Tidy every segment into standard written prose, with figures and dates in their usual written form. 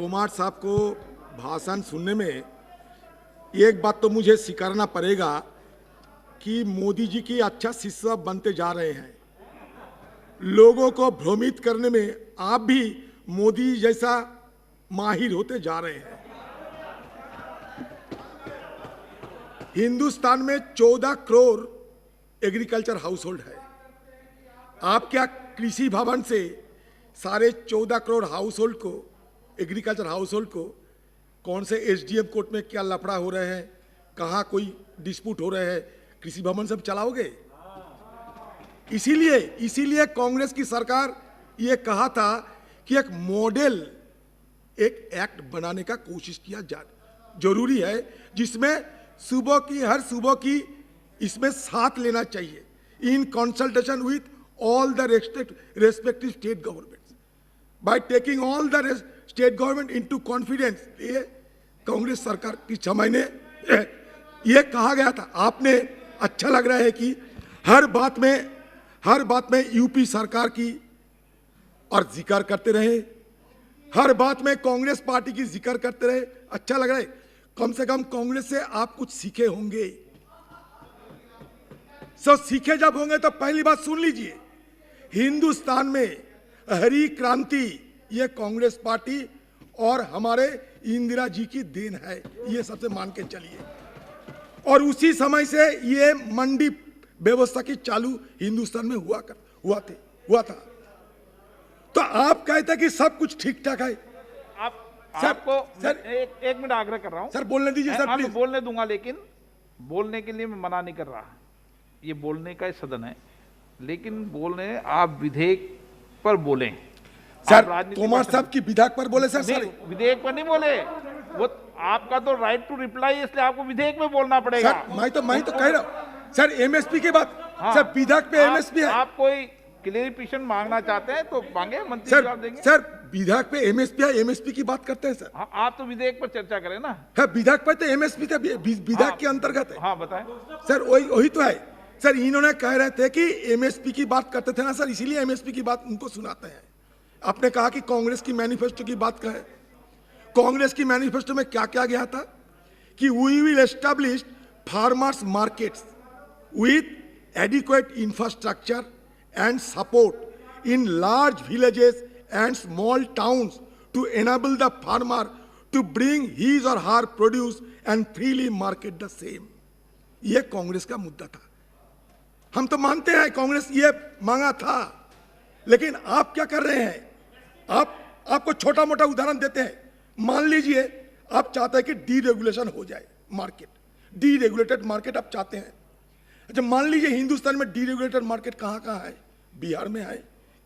तोमार साहब को भाषण सुनने में एक बात तो मुझे स्वीकारना पड़ेगा कि मोदी जी की अच्छा शिष्य बनते जा रहे हैं। लोगों को भ्रमित करने में आप भी मोदी जैसा माहिर होते जा रहे हैं। हिंदुस्तान में 14 करोड़ एग्रीकल्चर हाउस होल्ड है। आप क्या कृषि भवन से सारे 14 करोड़ हाउस होल्ड को, एग्रीकल्चर हाउस होल्ड को, कौन से एसडीएम कोर्ट में क्या लफड़ा हो रहे हैं, कहाँ कोई डिस्प्यूट हो रहे हैं, कृषि भवन से चलाओगे? इसीलिए कांग्रेस की सरकार ये कहा था कि एक मॉडल, एक एक्ट बनाने का कोशिश किया जाए जरूरी है, जिसमें हर सूबों की इसमें साथ लेना चाहिए in consultation with all the respective state governments. By taking all the state government into confidence, ये कांग्रेस सरकार की समय ने ये कहा गया था। आपने अच्छा लग रहा है कि हर बात में यूपी सरकार की और जिक्र करते रहे, हर बात में कांग्रेस पार्टी की जिक्र करते रहे। अच्छा लग रहा है। कम से कम कांग्रेस से आप कुछ सीखे होंगे। सीखे जब होंगे तो पहली बात सुन लीजिए, हिंदुस्तान में हरी क्रांति ये कांग्रेस पार्टी और हमारे इंदिरा जी की देन है, ये सबसे मान के चलिए। और उसी समय से ये मंडी व्यवस्था की चालू हिंदुस्तान में हुआ था। तो आप कहते हैं कि सब कुछ ठीक ठाक है। आपको सर एक मिनट आग्रह कर रहा हूं सर, बोलने दीजिए सर प्लीज। बोलने दूंगा, लेकिन बोलने के लिए मैं मना नहीं कर रहा। ये बोलने का सदन है, लेकिन बोलने आप विधेयक पर बोलें। सर तोमार साहब की विधेयक पर बोले सर? विधेयक पर नहीं बोले, वो आपका तो राइट टू रिप्लाई, इसलिए आपको विधेयक में बोलना पड़ेगा। सर मैं तो कह रहा हूं सर, एमएसपी की बात। हाँ, सर विधेयक पे एमएसपी है। आप कोई क्लेरिफिकेशन मांगना चाहते हैं तो मांगे, मंत्री जवाब देंगे। सर विधेयक पे एमएसपी है, एमएसपी की बात करते हैं सर। हाँ, आप तो विधेयक पर चर्चा करें ना। हाँ, विधेयक पर तो एमएसपी था, विधेयक के अंतर्गत है। हाँ बताएं सर, वही तो है सर। इन्होंने कह रहे थे कि एमएसपी की बात करते थे ना सर, इसीलिए एमएसपी की बात उनको सुनाते हैं। आपने कहा कि कांग्रेस की मैनिफेस्टो की बात कहे। कांग्रेस की मैनिफेस्टो में क्या क्या गया था कि we will establish farmers markets with adequate infrastructure and support in large villages and small towns to enable the farmer to bring his or her produce and freely market the same. यह कांग्रेस का मुद्दा था। हम तो मानते हैं कांग्रेस ये मांगा था, लेकिन आप क्या कर रहे हैं? आपको छोटा मोटा उदाहरण देते हैं। मान लीजिए आप चाहते हैं कि डीरेगुलेशन हो जाए मार्केट, डीरेगुलेटेड मार्केट आप चाहते हैं। अच्छा, मान लीजिए हिंदुस्तान में डीरेगुलेटेड मार्केट कहाँ कहाँ है? बिहार में है,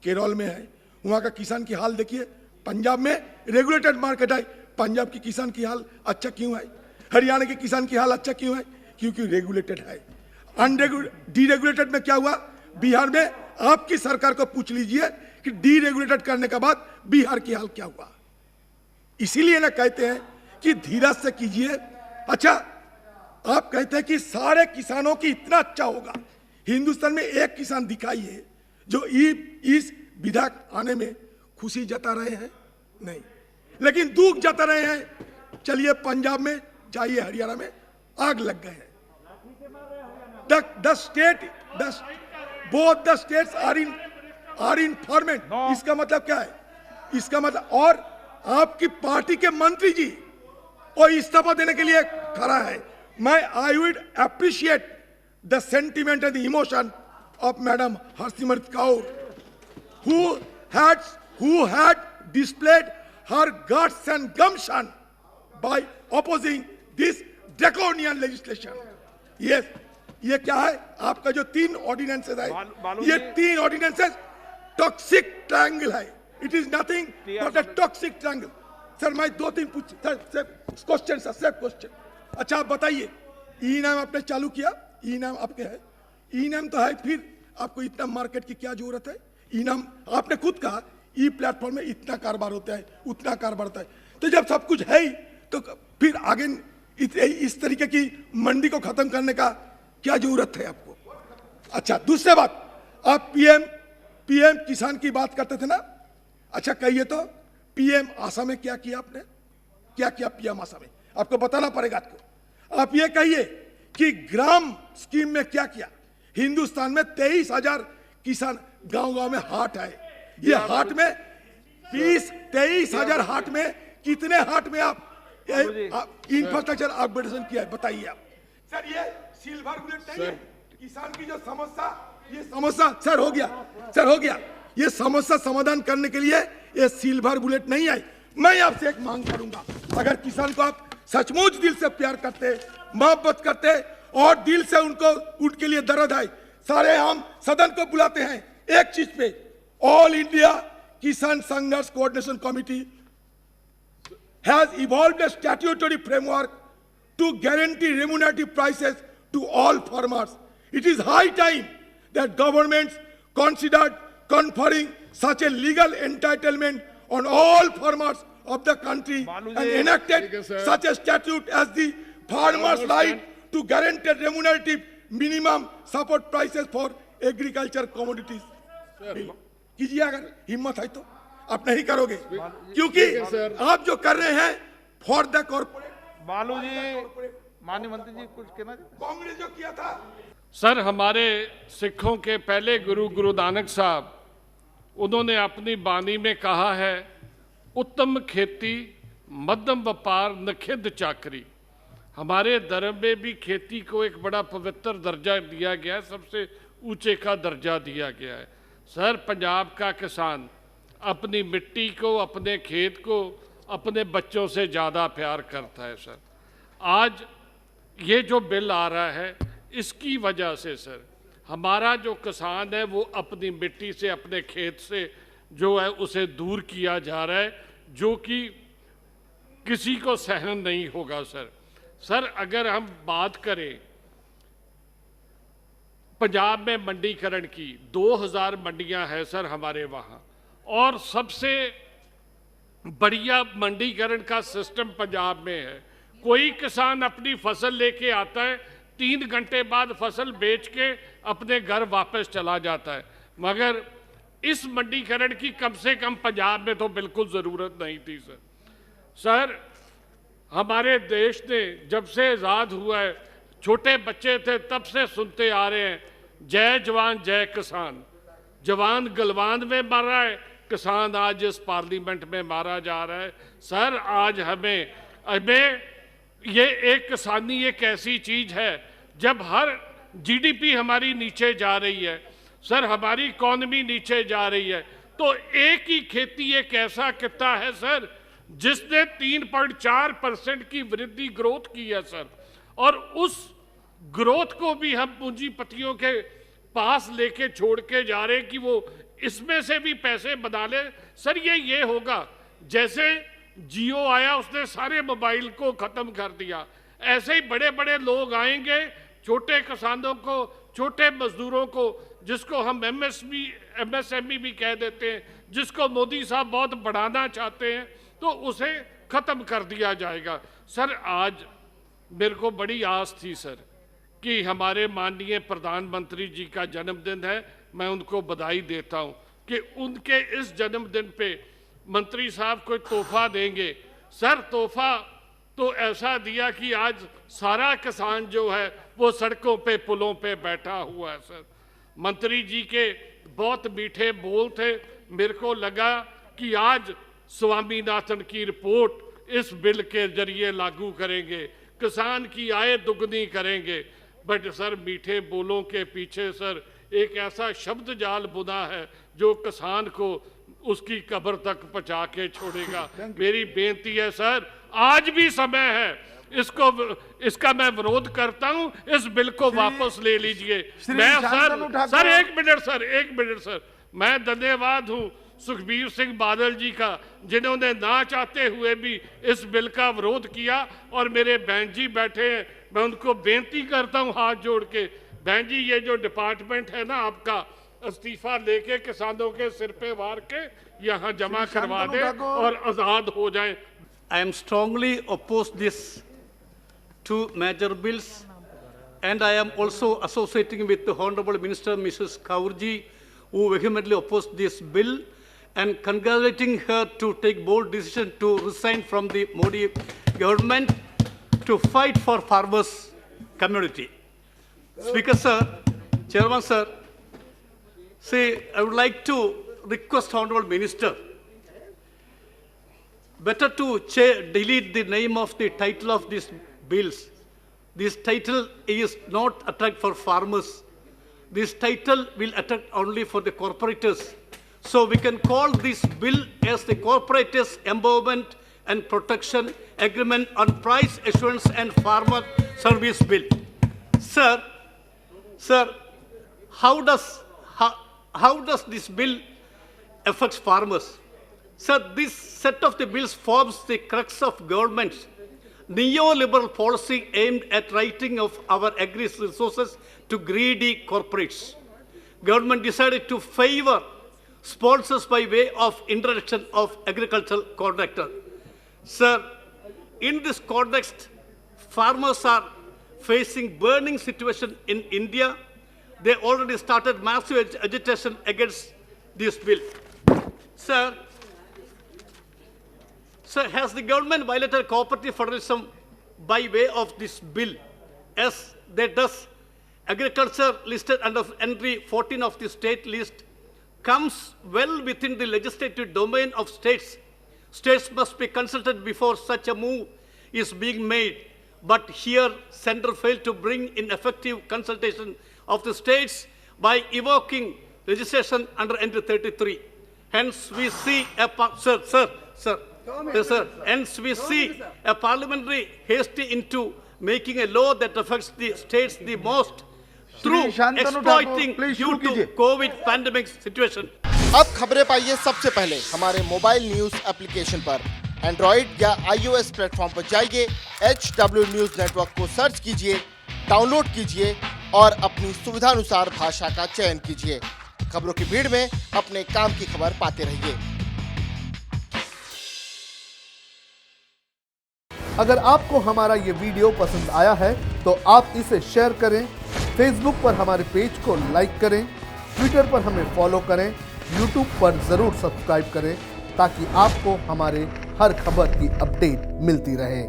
केरल में है। वहाँ का किसान की हाल देखिए। पंजाब में रेगुलेटेड मार्केट है, पंजाब की किसान की हाल अच्छा क्यों है? हरियाणा के किसान की हाल अच्छा क्यों है? क्योंकि रेगुलेटेड है। डीरेगुलेटेड में क्या हुआ? बिहार में आपकी सरकार को पूछ लीजिए कि डीरेगुलेटेड करने के बाद बिहार की हाल क्या हुआ। इसीलिए ना कहते हैं कि धीरज से कीजिए। अच्छा, आप कहते हैं कि सारे किसानों की इतना अच्छा होगा। हिंदुस्तान में एक किसान दिखाइए जो इस विधेयक आने में खुशी जता रहे हैं? नहीं, लेकिन दुख जता रहे हैं। चलिए पंजाब में जाइए, हरियाणा में आग लग गए हैं। both the states are in ferment. इसका मतलब क्या है? इसका मतलब, और आपकी पार्टी के मंत्री जी और इस्तीफा देने के लिए खड़ा है। I would appreciate the sentiment and the emotion of Madam Harsimrat Kaur, who had displayed her guts and gumption by opposing this draconian legislation. Yes, ये क्या है? आपका जो 3 ऑर्डिनेंसेस है, ये 3 ऑर्डिनेंसेस टॉक्सिक ट्रायंगल है। It is nothing but a toxic triangle. Sir मैं 2-3 question sir, सिर्फ क्वेश्चन। अच्छा आप बताइए, ई नाम आपने चालू किया, ई नाम आपके है, ई नाम तो है, फिर आपको इतना मार्केट की क्या जरूरत है? ई नाम आपने खुद कहा ई प्लेटफॉर्म में इतना कारोबार होता है, उतना कारोबार होता है। तो जब सब कुछ है ही तो फिर आगे इस तरीके की मंडी को खत्म करने का क्या जरूरत है आपको? अच्छा, दूसरी बात, आप पीएम किसान की बात करते थे ना। अच्छा कहिए तो पीएम आशा में क्या किया आपने? क्या किया पीएम आशा में? आपको बताना पड़ेगा आपको। आप ये कहिए कि ग्राम स्कीम में क्या किया? हिंदुस्तान में 23,000 किसान गांव-गांव में हाट है। ये हाट में 23,000 हाट में कितने हाट में आप इंफ्रास्ट्रक्चर अपग्रेडेशन किया है? बताइए आप। सर ये सिल्वर बुलेट नहीं है। किसान की जो समस्या, ये समस्या सर हो गया, सर हो गया। ये समस्या समाधान करने के लिए ये सिल्वर बुलेट नहीं आई। मैं आपसे एक मांग करूंगा, अगर किसान को आप सचमुच दिल से प्यार करते, मोहब्बत करते और दिल से उनको उनके लिए दर्द है, सारे हम सदन को बुलाते हैं एक चीज पे, ऑल इंडिया किसान संघर्ष coordination committee has evolved a statutory framework to guarantee remunerative prices to all farmers. It is high time that governments considered conferring such a legal entitlement on all farmers of the country and enacted such a statute as the farmers' right to guarantee remunerative minimum support prices for agriculture commodities. कीजिए अगर हिम्मत है तो। आप नहीं करोगे क्योंकि आप जो कर रहे हैं फॉर द कॉर्पोरेट। बालू जी, माननीय मंत्री जी कुछ कहना चाहते? कांग्रेस जो किया था सर, हमारे सिखों के पहले गुरु नानक साहब, उन्होंने अपनी बानी में कहा है, उत्तम खेती मध्यम व्यापार नखिंद चाकरी। हमारे धर्म में भी खेती को एक बड़ा पवित्र दर्जा दिया गया है, सबसे ऊंचे का दर्जा दिया गया है। सर, पंजाब का किसान अपनी मिट्टी को, अपने खेत को, अपने बच्चों से ज़्यादा प्यार करता है। सर, आज ये जो बिल आ रहा है, इसकी वजह से सर हमारा जो किसान है वो अपनी मिट्टी से, अपने खेत से जो है उसे दूर किया जा रहा है, जो कि किसी को सहन नहीं होगा। सर अगर हम बात करें पंजाब में मंडीकरण की, 2000 मंडियां हैं सर हमारे वहाँ, और सबसे बढ़िया मंडीकरण का सिस्टम पंजाब में है। कोई किसान अपनी फसल लेके आता है, 3 घंटे बाद फसल बेच के अपने घर वापस चला जाता है, मगर इस मंडीकरण की कम से कम पंजाब में तो बिल्कुल ज़रूरत नहीं थी। सर हमारे देश ने जब से आज़ाद हुआ है, छोटे बच्चे थे तब से सुनते आ रहे हैं, जय जवान जय किसान। जवान गलवान में मर रहा है, किसान आज इस पार्लियामेंट में मारा जा रहा है। सर आज हमें ये एक किसानी एक ऐसी चीज है, जब हर जीडीपी हमारी नीचे जा रही है, सर हमारी इकॉनमी नीचे जा रही है, तो एक ही खेती एक ऐसा कितना है सर जिसने 3.4% की वृद्धि ग्रोथ की है सर, और उस ग्रोथ को भी हम पूंजीपतियों के पास लेके छोड़ के जा रहे हैं कि वो इसमें से भी पैसे बना ले। सर ये होगा जैसे जियो आया, उसने सारे मोबाइल को खत्म कर दिया, ऐसे ही बड़े बड़े लोग आएंगे, छोटे किसानों को, छोटे मजदूरों को, जिसको हम एमएसएमई भी कह देते हैं, जिसको मोदी साहब बहुत बढ़ाना चाहते हैं, तो उसे खत्म कर दिया जाएगा। सर आज मेरे को बड़ी आस थी सर कि हमारे माननीय प्रधानमंत्री जी का जन्मदिन है, मैं उनको बधाई देता हूं कि उनके इस जन्मदिन पे मंत्री साहब कोई तोहफा देंगे। सर तोहफा तो ऐसा दिया कि आज सारा किसान जो है वो सड़कों पे, पुलों पे बैठा हुआ है। सर मंत्री जी के बहुत मीठे बोल थे, मेरे को लगा कि आज स्वामीनाथन की रिपोर्ट इस बिल के जरिए लागू करेंगे, किसान की आय दुगनी करेंगे। बट सर मीठे बोलों के पीछे सर एक ऐसा शब्द जाल बुना है जो किसान को उसकी कब्र तक पहुंचा के छोड़ेगा। मेरी बेनती है सर, आज भी समय है, इसका मैं विरोध करता हूं, इस बिल को वापस ले लीजिए। मैं सर एक मिनट सर, मैं धन्यवाद हूं सुखबीर सिंह बादल जी का, जिन्होंने ना चाहते हुए भी इस बिल का विरोध किया, और मेरे बहन जी बैठे हैं, मैं उनको बेनती करता हूं हाथ जोड़ के, बहन जी ये जो डिपार्टमेंट है ना आपका, इस्तीफा लेके किसानों के सिर पे वार के यहाँ जमा करवा दे और आजाद हो जाए। I am strongly opposed this two major bills, and I am also associating with the Honorable Minister Mrs. Kaurji, who vehemently opposed this bill. and congratulating her to take bold decision to resign from the Modi government to fight for farmers community. Speaker sir, Chairman sir, see, I would like to request Honorable Minister, better to delete the name of the title of these bills. This title is not attract for farmers. This title will attract only for the corporators. So we can call this bill as the Corporators Empowerment and Protection Agreement on Price Assurance and Farmer Service Bill. Sir, how does this bill affect farmers? Sir, this set of the bills forms the crux of government's neoliberal policy aimed at righting of our agri resources to greedy corporates. Government decided to favor sponsors by way of introduction of agricultural contractor. Sir, in this context, farmers are facing burning situation in India. They already started massive agitation against this bill. Sir, has the government violated cooperative federalism by way of this bill? As they does, agriculture listed under entry 14 of the state list comes well within the legislative domain of states. States must be consulted before such a move is being made. But here, Centre failed to bring in effective consultation of the states by evoking legislation under entry 33. Hence, we see Hence, we see a parliamentary hasty into making a law that affects the states the most through exploiting due to COVID pandemic situation. अब खबरें पाइए सबसे पहले हमारे mobile news application पर। Android या iOS platform पर जाइए, HW न्यूज नेटवर्क को सर्च कीजिए, डाउनलोड कीजिए और अपनी सुविधानुसार भाषा का चयन कीजिए। खबरों की भीड़ में अपने काम की खबर पाते रहिए। अगर आपको हमारा ये वीडियो पसंद आया है तो आप इसे शेयर करें, फेसबुक पर हमारे पेज को लाइक करें, ट्विटर पर हमें फॉलो करें, यूट्यूब पर ज़रूर सब्सक्राइब करें ताकि आपको हमारे हर खबर की अपडेट मिलती रहे।